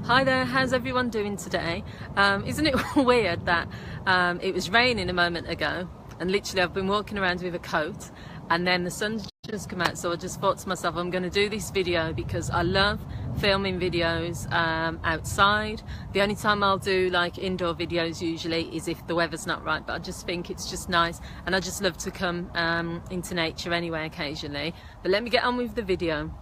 Hi there, how's everyone doing today? Isn't it weird that it was raining a moment ago and literally I've been walking around with a coat and then the sun's just come out, so I just thought to myself I'm going to do this video because I love filming videos outside. The only time I'll do like indoor videos usually is if the weather's not right, but I just think it's just nice and I just love to come into nature anyway occasionally. But let me get on with the video.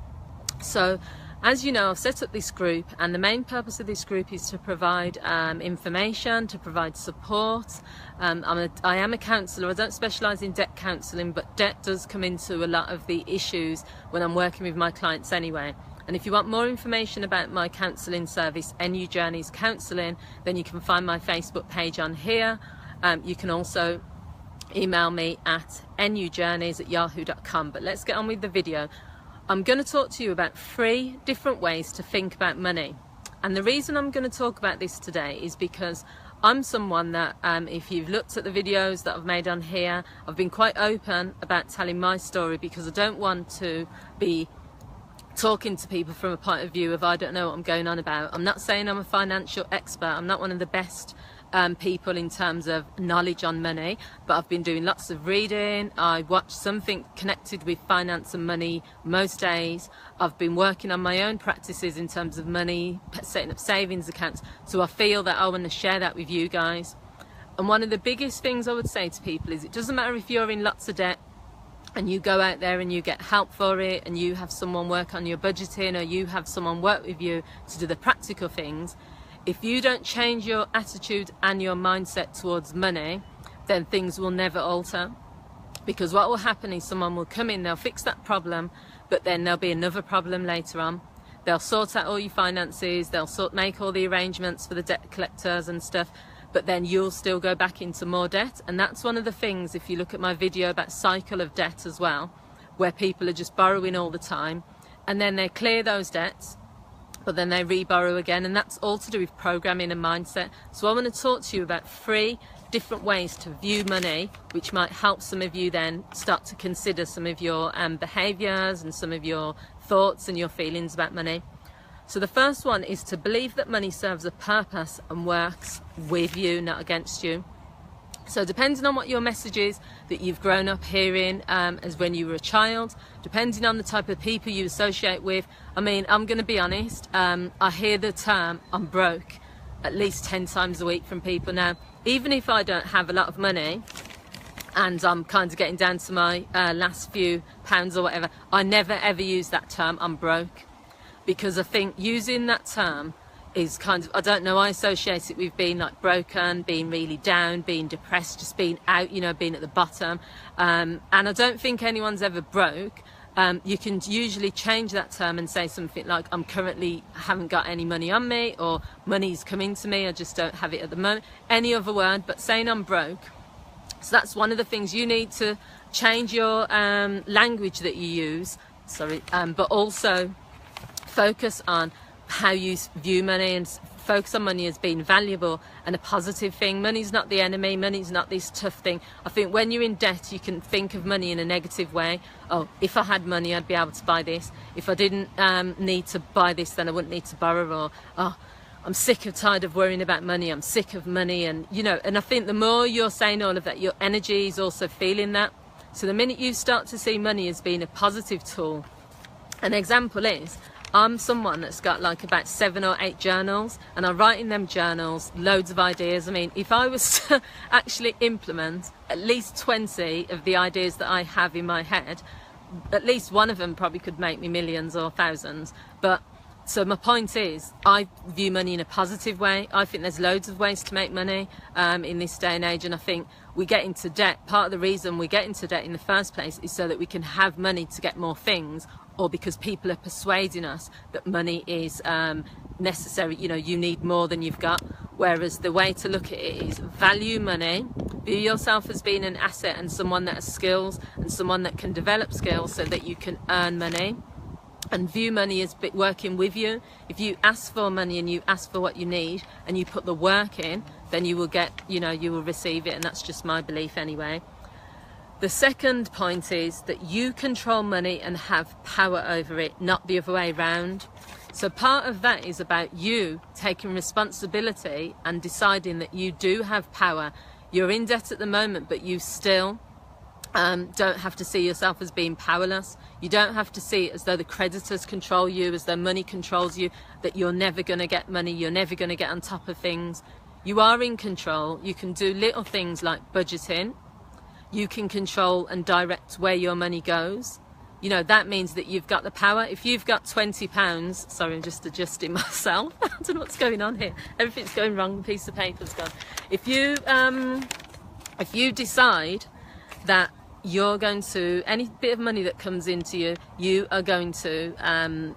So as you know, I've set up this group and the main purpose of this group is to provide information, to provide support. I am a counsellor. I don't specialise in debt counselling, but debt does come into a lot of the issues when I'm working with my clients anyway. And if you want more information about my counselling service, NU Journeys Counselling, then you can find my Facebook page on here. You can also email me at nujourneys@yahoo.com. But let's get on with the video. I'm going to talk to you about 3 different ways to think about money. And the reason I'm going to talk about this today is because I'm someone that, if you've looked at the videos that I've made on here, I've been quite open about telling my story because I don't want to be talking to people from a point of view of I don't know what I'm going on about. I'm not saying I'm a financial expert. I'm not one of the best people in terms of knowledge on money, but I've been doing lots of reading. I watch something connected with finance and money most days. I've been working on my own practices in terms of money, setting up savings accounts, so I feel that I want to share that with you guys. And one of the biggest things I would say to people is it doesn't matter if you're in lots of debt and you go out there and you get help for it and you have someone work on your budgeting or you have someone work with you to do the practical things. If you don't change your attitude and your mindset towards money, then things will never alter. Because what will happen is someone will come in, they'll fix that problem, but then there'll be another problem later on. They'll sort out all your finances, they'll make all the arrangements for the debt collectors and stuff, but then you'll still go back into more debt. And that's one of the things, if you look at my video about cycle of debt as well, where people are just borrowing all the time, and then they clear those debts, but then they re-borrow again, and that's all to do with programming and mindset. So I want to talk to you about 3 different ways to view money, which might help some of you then start to consider some of your behaviours and some of your thoughts and your feelings about money. So the first one is to believe that money serves a purpose and works with you, not against you. So depending on what your message is that you've grown up hearing as when you were a child, depending on the type of people you associate with, I mean, I'm going to be honest, I hear the term I'm broke at least 10 times a week from people. Now, even if I don't have a lot of money and I'm kind of getting down to my last few pounds or whatever, I never ever use that term I'm broke, because I think using that term is kind of, I don't know, I associate it with being like broken, being really down, being depressed, just being out, you know, being at the bottom. And I don't think anyone's ever broke. You can usually change that term and say something like, I'm currently haven't got any money on me, or money's coming to me, I just don't have it at the moment. Any other word, but saying I'm broke. So that's one of the things you need to change your language that you use, but also focus on how you view money and focus on money as being valuable and a positive thing. Money's not the enemy, money's not this tough thing. I think when you're in debt you can think of money in a negative way. Oh, if I had money I'd be able to buy this. If I didn't need to buy this, then I wouldn't need to borrow. Or, oh, I'm sick of tired of worrying about money, I'm sick of money. And you know, and I think the more you're saying all of that, your energy is also feeling that. So the minute you start to see money as being a positive tool, an example is, I'm someone that's got like about 7 or 8 journals, and I write in them journals loads of ideas. I mean, if I was to actually implement at least 20 of the ideas that I have in my head, at least one of them probably could make me millions or thousands. But so my point is, I view money in a positive way. I think there's loads of ways to make money in this day and age, and I think we get into debt. Part of the reason we get into debt in the first place is so that we can have money to get more things, or because people are persuading us that money is necessary, you know, you need more than you've got. Whereas the way to look at it is value money, view yourself as being an asset and someone that has skills and someone that can develop skills so that you can earn money, and view money as working with you. If you ask for money and you ask for what you need and you put the work in, then you will get, you know, you will receive it, and that's just my belief anyway. The second point is that you control money and have power over it, not the other way around. So part of that is about you taking responsibility and deciding that you do have power. You're in debt at the moment, but you still don't have to see yourself as being powerless. You don't have to see it as though the creditors control you, as though money controls you, that you're never going to get money, you're never going to get on top of things. You are in control. You can do little things like budgeting. You can control and direct where your money goes. You know, that means that you've got the power. If you've got £20, sorry, I'm just adjusting myself. I don't know what's going on here. Everything's going wrong, the piece of paper's gone. If you decide that you're going to, any bit of money that comes into you, you are going to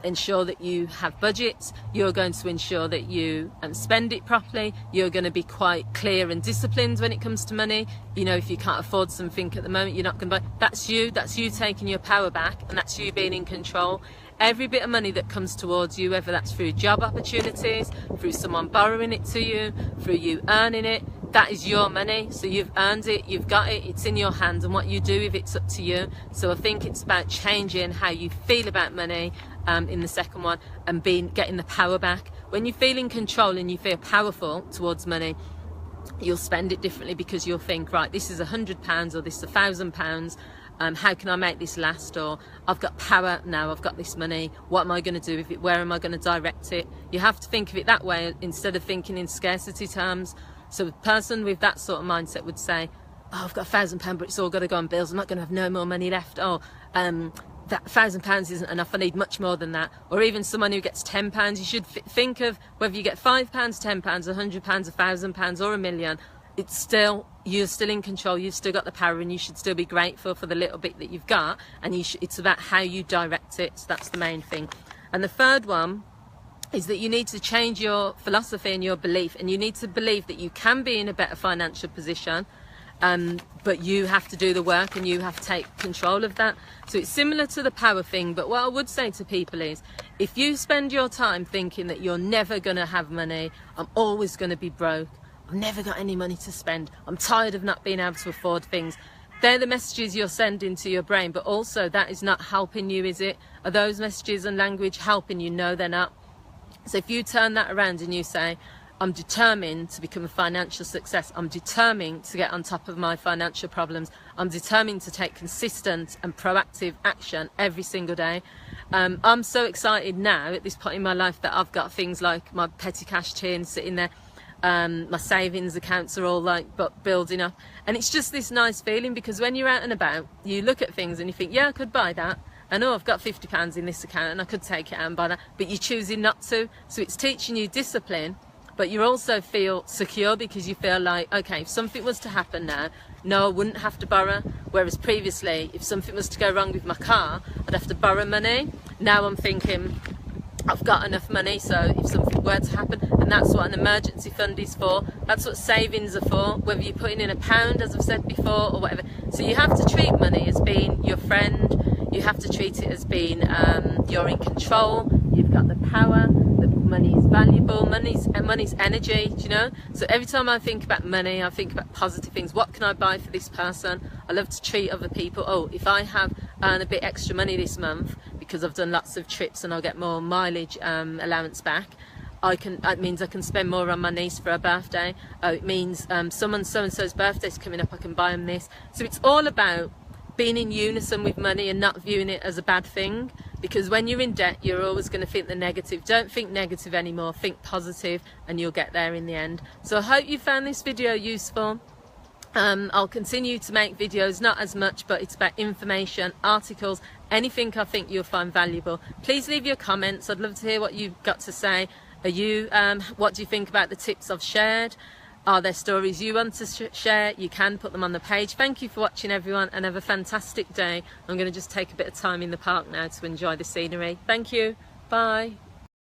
ensure that you have budgets, you're going to ensure that you spend it properly, you're going to be quite clear and disciplined when it comes to money. You know, if you can't afford something at the moment, you're not going to buy. That's you taking your power back, and that's you being in control. Every bit of money that comes towards you, whether that's through job opportunities, through someone borrowing it to you, through you earning it, that is your money. So you've earned it, you've got it, it's in your hands, and what you do with it's up to you. So I think it's about changing how you feel about money in the second one, and getting the power back. When you feel in control and you feel powerful towards money, you'll spend it differently, because you'll think, right, this is £100 or this is £1,000. How can I make this last? Or I've got power now, I've got this money, what am I going to do with it? Where am I going to direct it? You have to think of it that way instead of thinking in scarcity terms. So a person with that sort of mindset would say, oh, I've got £1,000, but it's all got to go on bills, I'm not going to have no more money left. Oh, that £1,000 isn't enough, I need much more than that. Or even someone who gets £10, you should think of whether you get £5, £10, £100, £1,000 or £1 million, it's still, you're still in control, you've still got the power, and you should still be grateful for the little bit that you've got, and it's about how you direct it. So that's the main thing. And the third one is that you need to change your philosophy and your belief, and you need to believe that you can be in a better financial position, but you have to do the work and you have to take control of that. So it's similar to the power thing, but what I would say to people is, if you spend your time thinking that you're never going to have money, I'm always going to be broke, I've never got any money to spend, I'm tired of not being able to afford things, they're the messages you're sending to your brain, but also that is not helping you, is it? Are those messages and language helping you? No, they're not. So if you turn that around and you say, I'm determined to become a financial success, I'm determined to get on top of my financial problems, I'm determined to take consistent and proactive action every single day. I'm so excited now at this point in my life that I've got things like my petty cash tin sitting there, my savings accounts are all like building up, and it's just this nice feeling, because when you're out and about, you look at things and you think, yeah, I could buy that. I know I've got £50 in this account and I could take it out and buy that, but you're choosing not to. So it's teaching you discipline, but you also feel secure, because you feel like, okay, if something was to happen now, no, I wouldn't have to borrow. Whereas previously, if something was to go wrong with my car, I'd have to borrow money. Now I'm thinking, I've got enough money, so if something were to happen, and that's what an emergency fund is for, that's what savings are for, whether you're putting in £1, as I've said before, or whatever. So you have to treat money as being your friend. You have to treat it as being you're in control, you've got the power, the money is valuable, money's energy, do you know? So every time I think about money, I think about positive things. What can I buy for this person? I love to treat other people. Oh, if I earn a bit extra money this month because I've done lots of trips and I'll get more mileage allowance back, it means I can spend more on my niece for her birthday. Oh, it means so-and-so's birthday's coming up, I can buy them this. So it's all about being in unison with money and not viewing it as a bad thing, because when you're in debt, you're always going to think the negative. Don't think negative anymore, think positive, and you'll get there in the end. So I hope you found this video useful. I'll continue to make videos, not as much, but it's about information, articles, anything I think you'll find valuable. Please leave your comments, I'd love to hear what you've got to say. What do you think about the tips I've shared? Are there stories you want to share? You can put them on the page. Thank you for watching, everyone, and have a fantastic day. I'm going to just take a bit of time in the park now to enjoy the scenery. Thank you. Bye.